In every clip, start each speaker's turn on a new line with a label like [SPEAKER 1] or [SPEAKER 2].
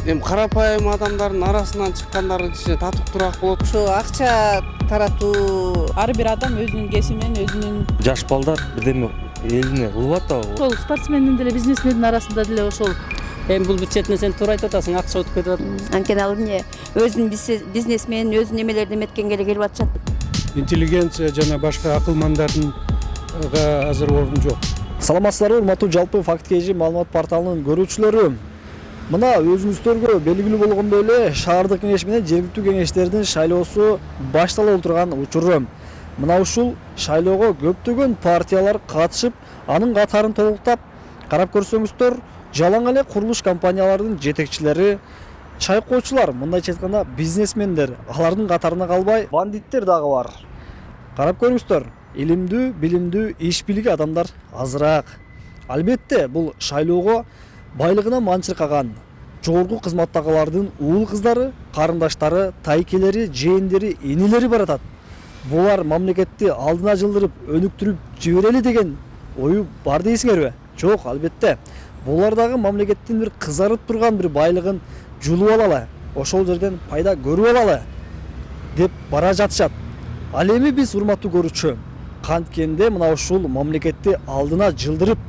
[SPEAKER 1] эми карапайым адамдардын арасынан чыккандары кичине татыктуураак болот.
[SPEAKER 2] Ошо акча таратуу
[SPEAKER 3] ар бир адам өзүнүн кесиби менен өзүнүн
[SPEAKER 4] Жаш балдар бирдеме элине кылып атабы?
[SPEAKER 3] ошол спортсмендин деле бизнесмендин арасында деле ошол
[SPEAKER 5] Эми бул бир четинен сен туура айтып атасың, акча өтүп кетип атат.
[SPEAKER 6] Анткени ал эмне өзүнүн бизнесмен өзүнүн эмелерин эметкенге эле келип атышат.
[SPEAKER 7] Интеллигенция жана башка акылмандардын азыр орун жок.
[SPEAKER 8] Саламатсыздарбы, урматтуу жалпы факт KG маалымат порталынын көрүүчүлөрү. Мына өзүңүздөргө белгилүү болгондой эле шаардык кеңеш менен жергиликтүү кеңештердин шайлоосу башталып турган учуру. Мына ушул шайлоого көптөгөн партиялар катышып, анын катарын толуктап, карап көрсөңүздөр, жалаң эле курулуш компанияларынын жетекчилери, чайкоочулар, мындайча айтканда бизнесмендер, алардын катарына калбай бандиттер дагы бар. Карап көрүңүздөр, илимдүү, билимдүү, иш билги адамдар азыраак. Албетте, бул шайлоого байлыгына манчыркаган, жогорку кызматтагылардын уул кыздары, карындаштары, тайкелери, жээндери, инилери баратат. Булар мамлекетти алдына жылдырып, өнүктүрүп жиберели деген ою бар дейсиңерби? Жок, албетте. Булар дагы мамлекеттин бир кызарып турган бир байлыгын жулуп алалы, ошол жерден пайда көрүп алалы деп бара жатышат. Ал эми биз урматтуу көрүүчү, канткенде мына ушул мамлекетти алдына жылдырып,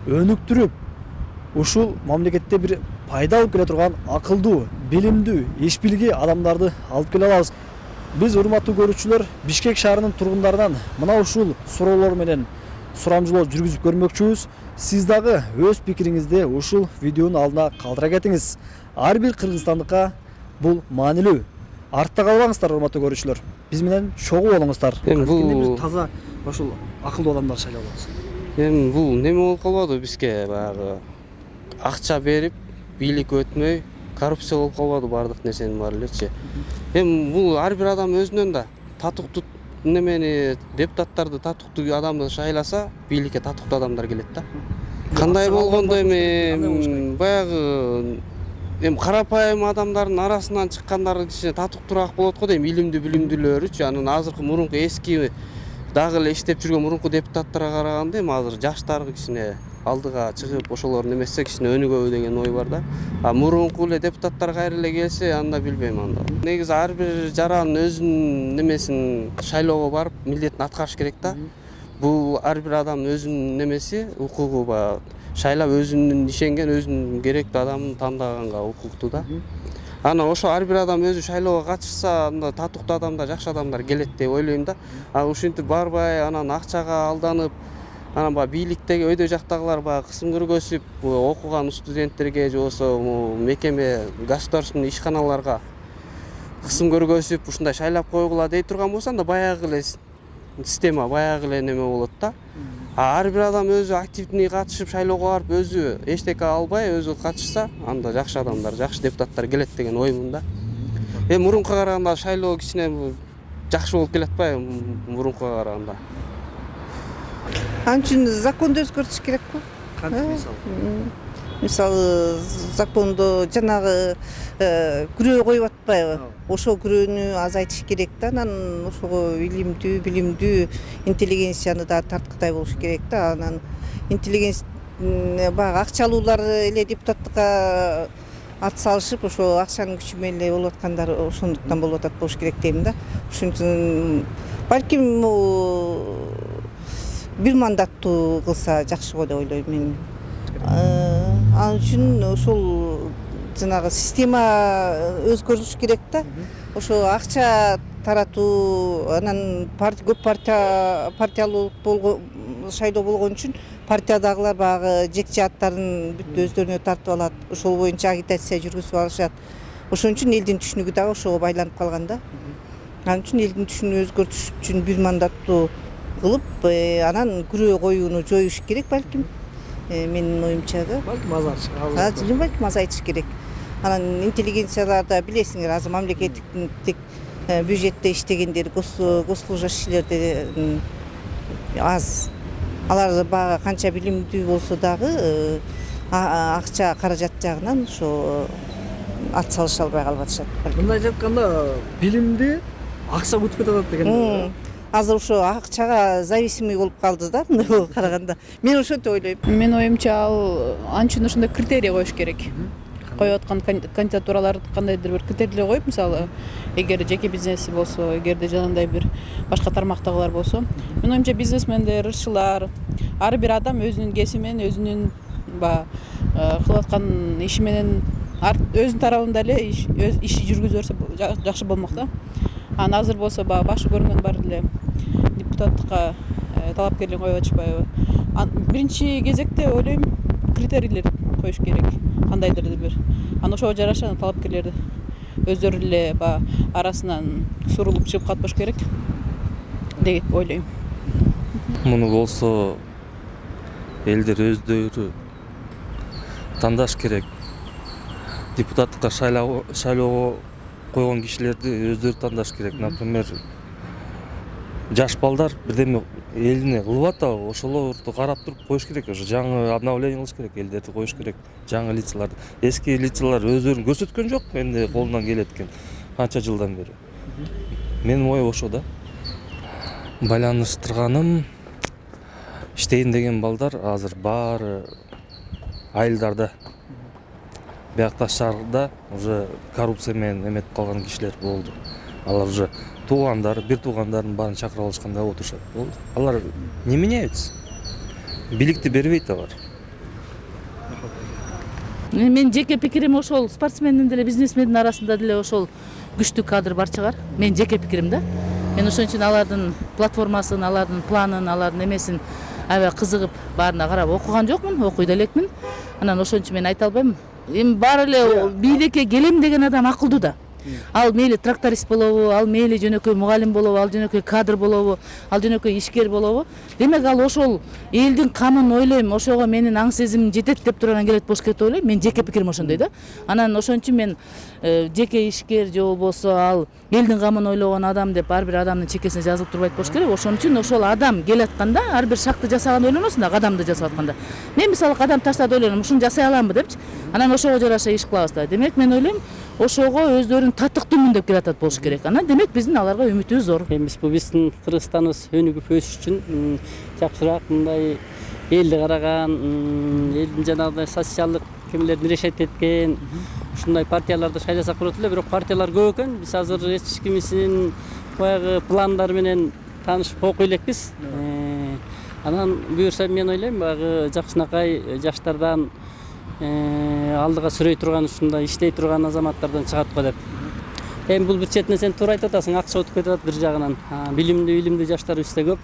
[SPEAKER 8] өнүктүрүп, ушул мамлекетте бир пайда алып келе турган акылдуу, билимдүү, иш билги адамдарды алып келе алабыз. Биз урматтуу көрүүчүлөр Бишкек шаарынын тургундарынан мына ушул суроолор менен сурамжылоо жүргүзүп көрмөкчүбүз. Сиз дагы өз пикириңизди ушул видеонун алдына калтыра кетиңиз. Ар бир кыргызстандыкка бул маанилүү. Артта калбаңыздар урматтуу көрүүчүлөр. Биз менен чогуу болуңуздар. Биз таза ошол акылдуу адамдар шайлап алабыз.
[SPEAKER 1] Эми бул неме болуп калбадыбы бизге баягы акча берип, бийлик өтмөй, коррупция болуп калбады баардык нерсенин баары элечи. Эми бул ар бир адам өзүнөн да татыктуу немени депутаттарды татыктуу адамды шайласа, бийликке татыктуу адамдар келет да. Кандай болгондо эми баягы эми карапайым адамдардын арасынан чыккандары кичине татыктуураак болот го дейм, илимдүү, билимдүүлөрүчү. Анан азыркы мурунку эски дагы эле иштеп жүргөн мурунку депутаттарга караганда эми азыр жаштары кичине алдыга чыгып ошолор немесе кичине өнүгөбү деген ой бар да. А мурунку эле депутаттар кайра эле келсе, анда билбейм анда. Негизи ар бир жаран өзүнүн немесин шайлоого барып милдетин аткарыш керек да. Бул ар бир адам өзүнүн немеси, укугу баягы шайлап өзүнүн ишенген, өзүнүн керектүү адамын тандаганга укуктуу да. Анан ошо ар бир адам өзү шайлоого катышса, анда татыктуу адамдар, жакшы адамдар келет деп ойлойм да. А ушинтип барбай, анан акчага алданып, анан баягы бийликтеги өйдө жактагылар баягы кысым көргөзүп, окуган студенттерге же болбосо мекеме государственный ишканаларга кысым көргөзүп, ушундай шайлап койгула дей турган болсо, анда баягы эле система, баягы эле неме болот да. А ар бир адам өзү активный катышып шайлоого барып, өзү эчтеке албай, өзү катышса, анда жакшы адамдар, жакшы депутаттар келет деген оймун да. Эми мурункуга караганда шайлоо кичине жакшы болуп келатпайбы мурункуга караганда?
[SPEAKER 2] Ал үчүн законду өзгөртүш керек го.
[SPEAKER 8] Кантип мисалы?
[SPEAKER 2] Мисалы закондо жанагы күрөө коюп атпайбы? Ошол күрөөнү азайтыш керек да. Анан ошого илимдүү, билимдүү интеллигенцияны да тарткыдай болуш керек да. Анан баягы акчалуулар эле депутаттыкка ат салышып, ошо акчанын күчү менен эле болуп аткандар ошондуктан болуп атат болуш керек дейм да. Ошон үчүн балким бир мандаттуу кылса жакшы го деп ойлойм мен. Ал үчүн ошол жанагы система өзгөрүлүш керек да. Ошо акча таратуу, анан көп партиялуу шайлоо болгон үчүн партиядагылар баягы жекче аттарын бүт өздөрүнө тартып алат. Ошол боюнча агитация жүргүзүп алышат. Ошон үчүн элдин түшүнүгү дагы ошого байланып калган да. Ал үчүн элдин түшүнүгүн өзгөртүш үчүн бир мандаттуу кылып, анан күрөө коюуну жоюш керек балким. Менин оюмча да.
[SPEAKER 8] Балким азайтыш.
[SPEAKER 2] Балким азайтыш керек. Анан интеллигенцияларда билесиңер, азыр мамлекеттик бюджетте иштегендер, госслужащийлерде аз. Алар баягы канча билимдүү болсо дагы акча каражат жагынан ошо ат салыша албай калып атышат.
[SPEAKER 8] Мындайча айтканда, билимди акча өтүп кетип атат деген.
[SPEAKER 2] Азыр ошо акчага зависимый болуп калды да, мындай караганда. Мен ошентип ойлойм.
[SPEAKER 3] менин оюмча ал анчын ошондой критерий коюш керек. коюп аткан кандидатураларды кандайдыр бир критерийлер коюп, мисалы эгер жеке бизнеси болсо, эгерде жанагындай бир башка тармактагылар болсо, менин оюмча бизнесмендер, ырчылар, ар бир адам өзүнүн кесиби менен, өзүнүн кылып аткан иши менен өзүнүн тарабында эле өз иши жүргүзө берсе жакшы болмок да. Анан азыр болсо башы көрүнгөн баары эле депутаттыкка талапкерлер коюп атышпайбы? Биринчи кезекте ойлойм критерийлер коюш керек, кандайдыр бир. Анан ошого жараша талапкерлерди өздөрү эле арасынан сурулуп чыгып катпаш керек деп ойлойм.
[SPEAKER 4] Муну болсо элдер өздөрү тандаш керек. Депутаттыкка шайлоого койгон кишилерди өздөрү тандаш керек. Например, жаш балдар бирдеме элине кылып атабы, ошолорду карап туруп коюш керек. Ошо жаңы обновление кылыш керек, элдерди коюш керек, жаңы лицаларды. Эски лицалар өздөрүн көрсөткөн жок, эмне колунан келет экен канча жылдан бери. Менин оюм ошо да. Байланыштырганым, иштейин деген балдар азыр баары айылдарда, биякта шаарда уже коррупция менен эметип калган кишилер болду. Алар уже туугандар, бир туугандарын баарын чакырып алышканда отурушат. Алар не меняются? Бийликти бербейт алар.
[SPEAKER 3] Мен жеке пикирим ошол спортсмендин деле бизнесмендин арасында деле ошол күчтүү кадр бар чыгар. Мен жеке пикирим да. Мен ошон үчүн алардын платформасын, алардын планын, алардын эмесин аябай кызыгып баарына карап окуган жокмун, окуй да элекмин. Анан ошон үчүн мен айта албайм. Эми баары эле бийликке келем деген адам акылдуу да. Ал мейли тракторист болобу, ал мейли жөнөкөй мугалим болобу, ал жөнөкөй кадр болобу, ал жөнөкөй ишкер болобу. Демек ал ошол элдин камын ойлойм, ошого менин аң сезимим жетет деп турган келет болуш керек деп ойлойм. Мен жеке пикирим ошондой да. Анан ошон үчүн мен жеке ишкер же болбосо ал элдин камын ойлогон адам деп ар бир адамдын чекесине жазылып турбайт болуш керек. Ошон үчүн ошол адам келатканда ар бир шакты жасаганды ойлоносуң да, кадамды жасап атканда. Мен мисалы кадам таштады ойлоном, ушуну жасай аламбы депчи. Анан ошого жараша иш кылабыз да. Демек мен ойлойм, ошого өздөрүн татыктуумун деп келатат болуш керек. Анан демек биздин аларга үмүтүбүз зор.
[SPEAKER 5] Эми бул биздин Кыргызстаныбыз өнүгүп өсүш үчүн жакшыраак мындай элди караган, элдин жанагындай социалдык кимдердин решет эткен ушундай партияларды шайласак болот эле. Бирок партиялар көп экен. Биз азыр эч кимисинин баягы пландары менен таанышып окуй элекпиз. Анан буюрса мен ойлойм, баягы жакшынакай жаштардан алдыга сүрөй турган, ушундай иштей турган азаматтардан чыгат го деп. Эми бул бир четинен сен туура айтып атасың, акча өтүп кетип атат бир жагынан. Билимдүү жаштар бизде көп.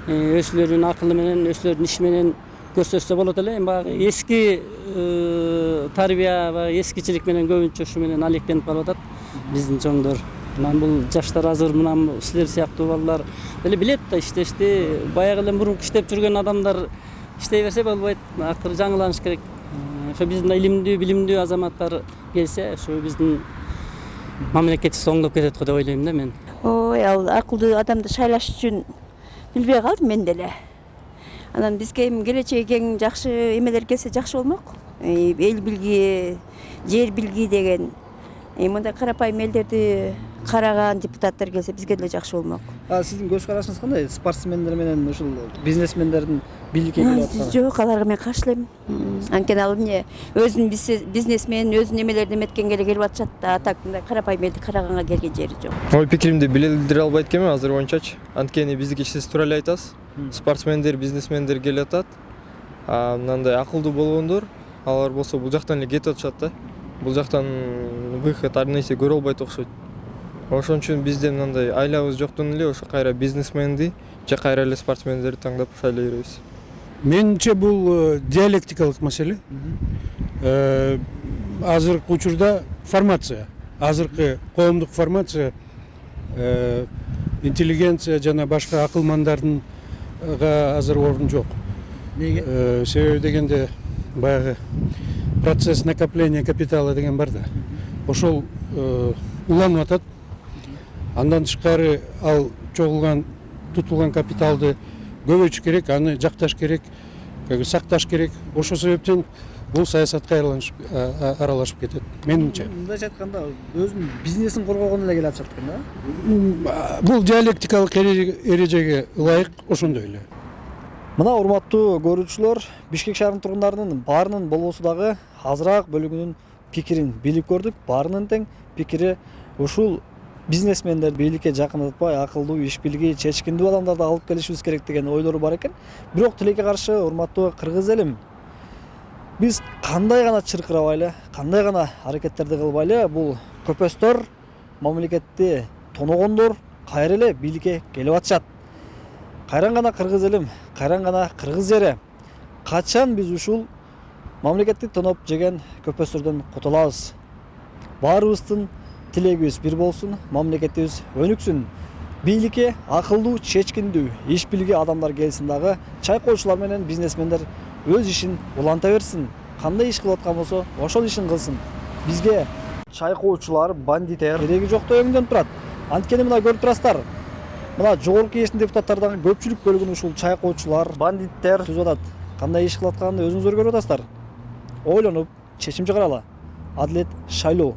[SPEAKER 5] Өзүлөрүнүн акылы менен, өзүлөрүнүн иши менен көрсөтсө болот эле. Эми баягы эски тарбия, баягы эскичилик менен көбүнчө ушу менен алектенип калып атат биздин чоңдор. Анан бул жаштар азыр мына силер сыяктуу балдар деле билет да иштешти. Баягы эле мурунку иштеп жүргөн адамдар иштей берсе болбойт. Акыры жаңыланыш керек. Ошо биздин илимдүү, билимдүү азаматтар келсе, ошо биздин мамлекетибиз оңдоп кетет го деп ойлойм да мен.
[SPEAKER 6] Ой, ал акылдуу адамды шайлаш үчүн билбей калдым мен деле. Анан бизге эми келечеги кең жакшы эмелер келсе жакшы болмок. Эл билги, жер билги деген мындай карапайым элдерди караган депутаттар келсе бизге деле жакшы болмок.
[SPEAKER 8] Сиздин көз карашыңыз кандай? Спортсмендер менен ушул бизнесмендердин бийликке келип атканы?
[SPEAKER 6] Жок, аларга мен каршылайм. Анткени ал эмне өзүнүн бизнеси менен өзүнүн эмелерди эметкенге эле келип атышат да, так мындай карапайым элди караганга келген жери жок.
[SPEAKER 9] Ой пикиримди билдире албайт экенмин азыр боюнчачы. Анткени биздики сиз туура эле айтасыз. Спортсмендер, бизнесмендер келип атат. Мындай акылдуу болгондор, алар болсо бул жактан эле кетип атышат да. Бул жактан выход ар нерсе көрө албайт окшойт. Ошон үчүн бизде мындай айлабыз жоктон эле ошо кайра бизнесменди же кайра эле спортсмендерди таңдап шайлай беребиз.
[SPEAKER 7] Менимче бул диалектикалык маселе. Азыркы учурда формация, азыркы коомдук формация, интеллигенция жана башка акылмандардынга азыр орун жок.
[SPEAKER 8] Неге?
[SPEAKER 7] Себеби дегенде баягы процесс накопления капитала деген бар да. Ошол уланып атат. Андан тышкары ал чогулган, тутулган капиталды көбөйтүш керек, аны жакташ керек, сакташ керек. Ошол себептен бул саясатка аралашып кетет. Менимче.
[SPEAKER 8] Мындайча айтканда, өзүнүн бизнесин коргогон эле келип атышат экен да.
[SPEAKER 7] Бул диалектикалык эрежеге ылайык ошондой эле.
[SPEAKER 8] Мына урматтуу көрүүчүлөр, Бишкек шаарынын тургундарынын баарынын болбосу дагы азыраак бөлүгүнүн пикирин бийлик көрдүк. Баарынын тең пикири ушул бизнесмендер бийликке жакындатпай, акылдуу, иш билги, чечкиндүү адамдарды алып келишибиз керек деген ойлору бар экен. Бирок тилекке каршы, урматтуу кыргыз элим, биз кандай гана чыркырабайлы, кандай гана аракеттерди кылбайлы, бул көпөстөр, мамлекетти тоногондор кайра эле бийликке келип атышат. Кайран гана кыргыз элим, кайран гана кыргыз жери. Качан биз ушул мамлекетти тоноп жеген көпөстөрдөн кутулабыз? Баарыбыздын тилегибиз бир болсун, мамлекетибиз өнүксүн. Бийликке акылдуу, чечкиндүү, иш билги адамдар келсин дагы, чай коочулар менен бизнесмендер өз ишин уланта берсин. Кандай иш кылып аткан болсо, ошол ишин кылсын. Бизге чай коочулар, бандиттер кереги жокто өңдөнүп турат. Анткени мына көрүп турасыздар. Мына жогорку кеңештин депутаттарынан көпчүлүк бөлүгүн ушул чай коочулар, бандиттер түзүп атат. Кандай иш кылып атканын өзүңүздөр көрүп атасыздар. Ойлонуп, чечим чыгаралы. Адилет шайлоо.